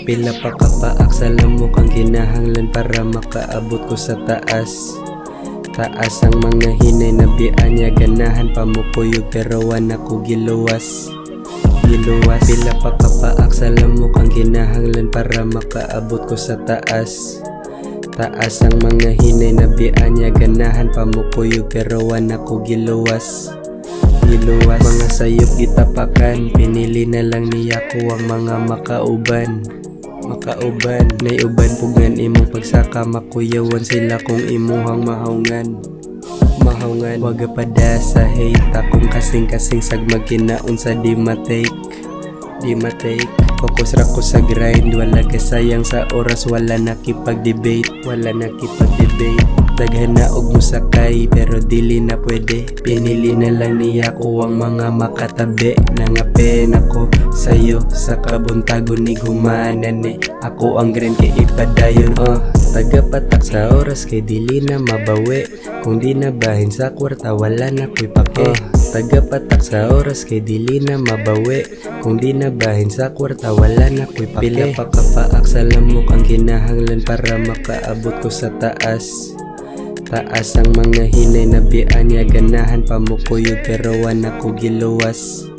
Pila pa kapaak sa lamok ang kinahanglan para makaabot ko sa taas. Taas ang mga hinay na bianya, ganahan pa mo kuyog pero wala ko giluwas. Pila pa kapaak sa lamok ang kinahanglan para makaabot ko sa taas. Taas ang mga hinay na bianya, ganahan pa mo kuyog pero wala ko giluwas. Mga sayop gitapakan, pinili na lang niya ko ang mga makauban. Nay uban pugan imong pagsaka, makuyawan sila kung imuhang mahungan. Waga pada sa hate, akong kasing-kasing sag magkinaon sa di matake. Focus ra ko sa grind, wala kasayang sa oras, wala nakipag-debate. Daghan na og musakay pero dili na pwede. Pinili na lang niya ko ang mga makatabi. Nangapen ako sayo sa kabuntagon ni gumanan ni. Ako ang grind kay ipadayon. Tagapatak sa oras kay dili na mabawi. Kung di na bahin sa kwarta wala na ko'y pake. Tagapatak sa oras kay dili na mabawi. Kung di na bahin sa kwarta wala na ko'y pake. Pila pa kapaak sa lamok ang kinahanglan para makaabot ko sa taas. Taas ang mga hinay na bianya, ganahan pa mo kuyog pero wala ko giluwas.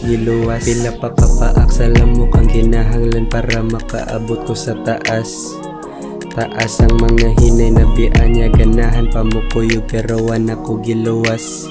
Pila pa kapaak sa lamok ang kinahanglan para makaabot ko sa taas. Taas ang mga hinay na bianya, ganahan pa mo kuyog pero wala ko giluwas.